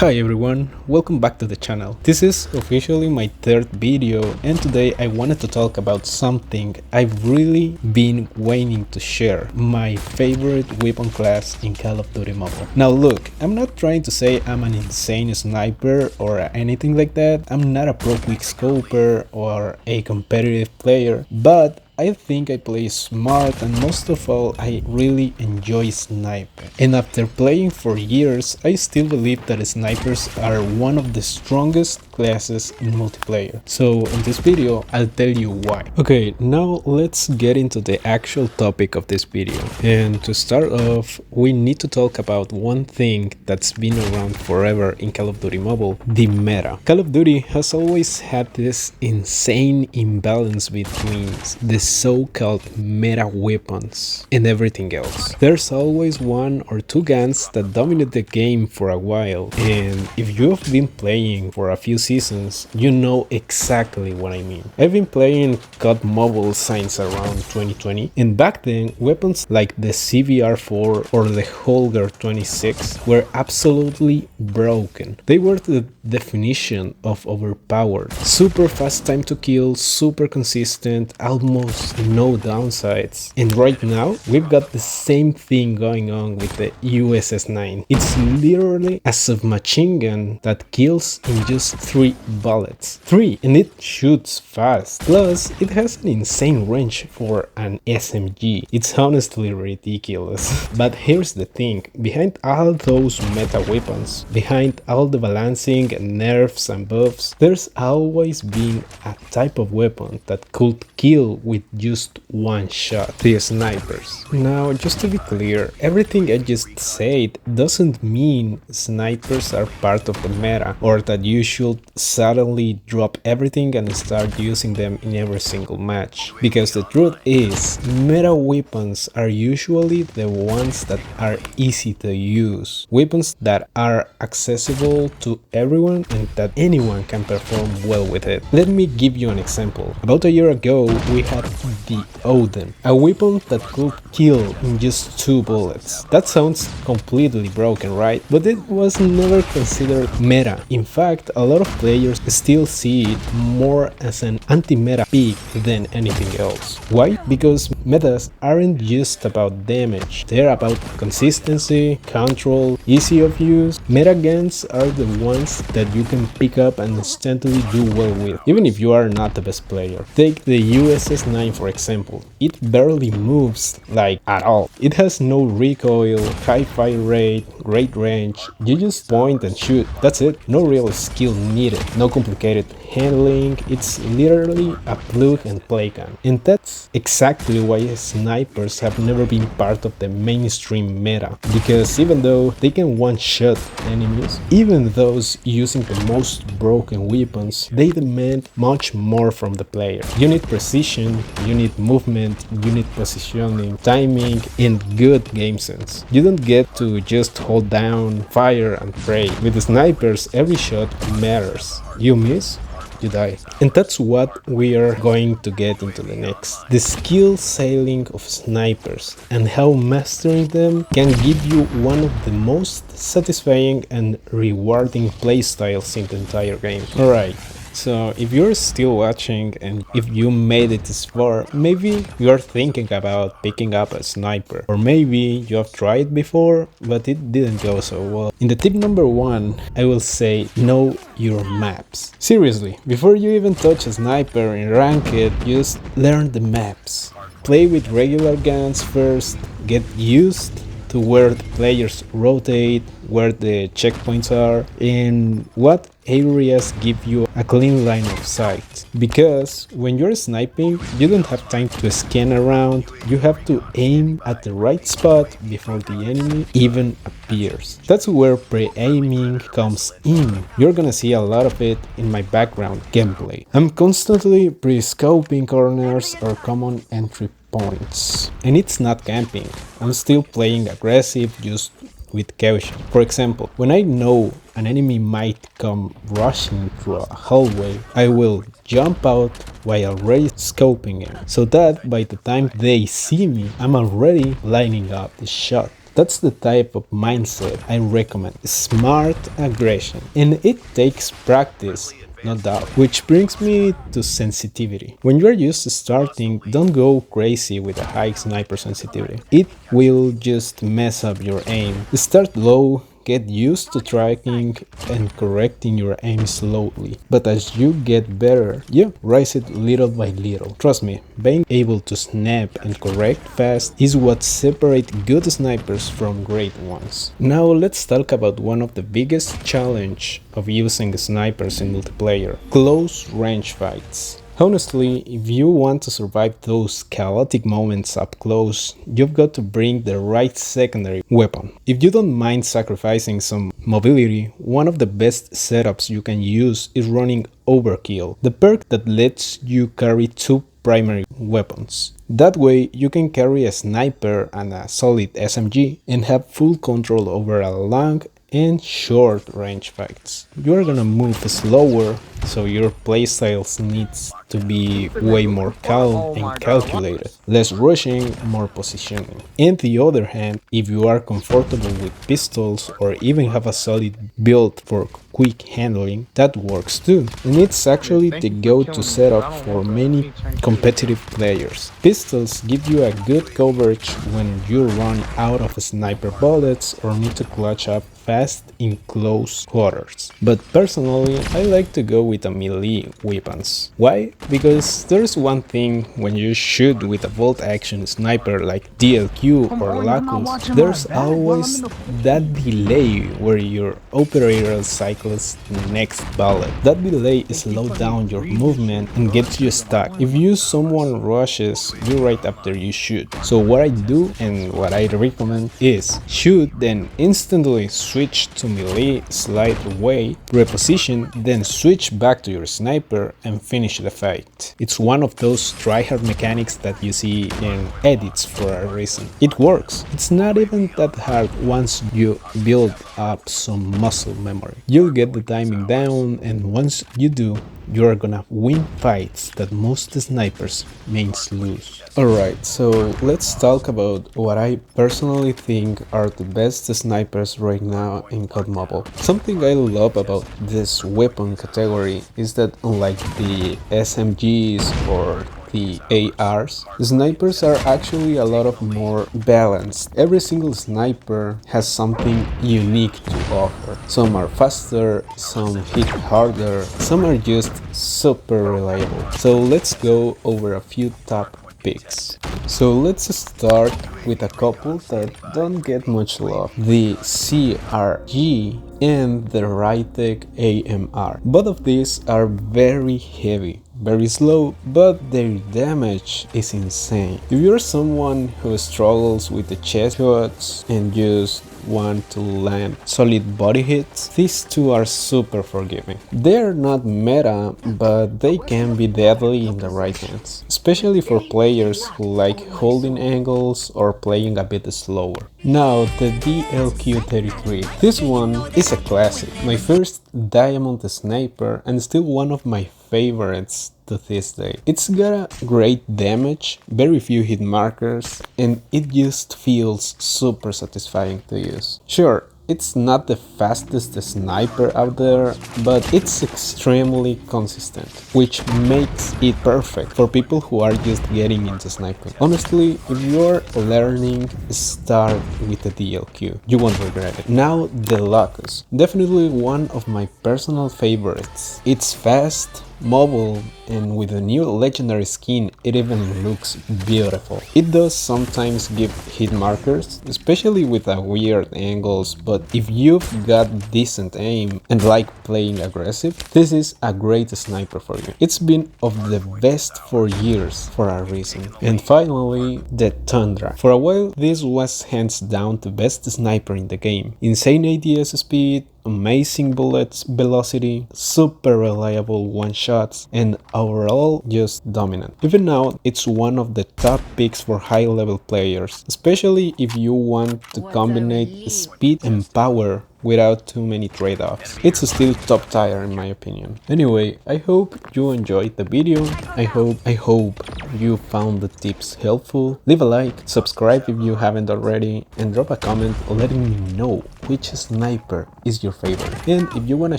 Hi everyone, welcome back to the channel. This is officially my third video and today I wanted to talk about something I've really been waiting to share, my favorite weapon class in Call of Duty Mobile. Now look, I'm not trying to say I'm an insane sniper or anything like that. I'm not a pro quickscoper or a competitive player, but I think I play smart and most of all I really enjoy sniping. And after playing for years, I still believe that snipers are one of the strongest classes in multiplayer. So in this video, I'll tell you why. Okay, now let's get into the actual topic of this video. And to start off, we need to talk about one thing that's been around forever in Call of Duty Mobile, the meta. Call of Duty has always had this insane imbalance between the so-called meta weapons and everything else. There's always one or two guns that dominate the game for a while, and if you have been playing for a few seasons, you know exactly what I mean. I've been playing COD Mobile since around 2020, and back then weapons like the CBR4 or the Holger 26 were absolutely broken. They were the definition of overpowered. Super fast time to kill, super consistent, almost no downsides. And right now we've got the same thing going on with the USS-9. It's literally a submachine gun that kills in just 3 bullets. 3, and it shoots fast. Plus it has an insane range for an SMG. It's honestly ridiculous. But here's the thing, behind all those meta weapons, behind all the balancing and nerfs and buffs, there's always been a type of weapon that could kill with just one shot: the snipers. Now, just to be clear, everything I just said doesn't mean snipers are part of the meta or that you should suddenly drop everything and start using them in every single match. Because the truth is, meta weapons are usually the ones that are easy to use, weapons that are accessible to everyone and that anyone can perform well with it. Let me give you an example. About a year ago, we had the Odin, a weapon that could kill in just 2 bullets. That sounds completely broken, right? But it was never considered meta. In fact, a lot of players still see it more as an anti-meta pick than anything else. Why? Because metas aren't just about damage, they're about consistency, control, easy of use. Meta guns are the ones that you can pick up and instantly do well with, even if you are not the best player. Take the USS-9 for example. It barely moves, like at all. It has no recoil, high fire rate, great range. You just point and shoot. That's it. No real skill needed. No complicated handling. It's literally a plug and play gun. And that's exactly why snipers have never been part of the mainstream meta. Because even though they can one-shot enemies, even those using the most broken weapons, they demand much more from the player. You need precision, you need movement, you need positioning, timing, and good game sense. You don't get to just hold down, fire, and pray. With the snipers, every shot matters. You miss, you die. And that's what we are going to get into the next. The skill ceiling of snipers and how mastering them can give you one of the most satisfying and rewarding playstyles in the entire game. Alright. So if you're still watching and if you made it this far, maybe you're thinking about picking up a sniper, or maybe you have tried before but it didn't go so well. In the tip number 1, I will say know your maps. Seriously, before you even touch a sniper in ranked, just learn the maps. Play with regular guns first, get used to where the players rotate, where the checkpoints are, and what areas give you a clean line of sight. Because when you're sniping, you don't have time to scan around, you have to aim at the right spot before the enemy even appears. That's where pre-aiming comes in. You're gonna see a lot of it in my background gameplay. I'm constantly pre-scoping corners or common entry points. And it's not camping, I'm still playing aggressive, just with caution. For example, when I know an enemy might come rushing through a hallway, I will jump out while already scoping him, so that by the time they see me, I'm already lining up the shot. That's the type of mindset I recommend. Smart aggression. And it takes practice, no doubt. Which brings me to sensitivity. When you are just starting, don't go crazy with a high sniper sensitivity. It will just mess up your aim. Start low, get used to tracking and correcting your aim slowly. But as you get better, you raise it little by little. Trust me, being able to snap and correct fast is what separates good snipers from great ones. Now let's talk about one of the biggest challenges of using snipers in multiplayer: close range fights. Honestly, if you want to survive those chaotic moments up close, you've got to bring the right secondary weapon. If you don't mind sacrificing some mobility, one of the best setups you can use is running Overkill, the perk that lets you carry two primary weapons. That way, you can carry a sniper and a solid SMG and have full control over a long and short range fights. You're gonna move slower, so your playstyles needs to be way more calm and calculated. Less rushing, more positioning. On the other hand, if you are comfortable with pistols or even have a solid build for quick handling, that works too. And it's actually the go-to setup for many competitive players. Pistols give you a good coverage when you run out of sniper bullets or need to clutch up fast in close quarters. But personally, I like to go with a melee weapons. Why? Because there's one thing when you shoot with a bolt action sniper like DLQ or Lacus, there's always that delay where your operator cycles the next bullet. That delay slows down your movement and gets you stuck. If someone rushes you right after you shoot. So what I do and what I recommend is shoot, then instantly switch to melee, slide away, reposition, then switch back to your sniper and finish the fight. It's one of those tryhard mechanics that you see in edits for a reason. It works. It's not even that hard once you build up some muscle memory. You'll get the timing down, and once you do, you're gonna win fights that most snipers mains lose. Alright, so let's talk about what I personally think are the best snipers right now in COD Mobile. Something I love about this weapon category is that unlike the SMGs or the ARs, snipers are actually a lot of more balanced. Every single sniper has something unique to offer. Some are faster, some hit harder, some are just super reliable. So let's go over a few top picks. So let's start with a couple that don't get much love: the CRG and the Rytec AMR. Both of these are very heavy, very slow, but their damage is insane. If you're someone who struggles with the chest shots and just want to land solid body hits, these two are super forgiving. They're not meta, but they can be deadly in the right hands, especially for players who like holding angles or playing a bit slower. Now the DLQ-33. This one is a classic, my first diamond sniper and still one of my favorites to this day. It's got a great damage, very few hit markers, and it just feels super satisfying to use. Sure, it's not the fastest sniper out there, but it's extremely consistent, which makes it perfect for people who are just getting into sniping. Honestly, if you're learning, start with the DLQ. You won't regret it. Now the Lacus. Definitely one of my personal favorites. It's fast, mobile, and with a new legendary skin, it even looks beautiful. It does sometimes give hit markers, especially with weird angles, but if you've got decent aim and like playing aggressive, this is a great sniper for you. It's been of the best for years for a reason. And finally, the Tundra. For a while, this was hands down the best sniper in the game. Insane ADS speed, amazing bullets velocity, super reliable one-shots, and overall just dominant. Even now, it's one of the top picks for high-level players, especially if you want to combine speed and power without too many trade-offs. It's still top tier in my opinion. Anyway, I hope you enjoyed the video. I hope you found the tips helpful. Leave a like, subscribe if you haven't already, and drop a comment letting me know which sniper is your favorite. And if you want to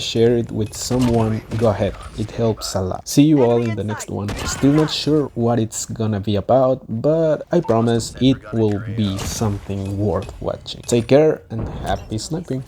share it with someone, go ahead, it helps a lot. See you all in the next one. Still not sure what it's gonna be about, but I promise it will be something worth watching. Take care and happy sniping!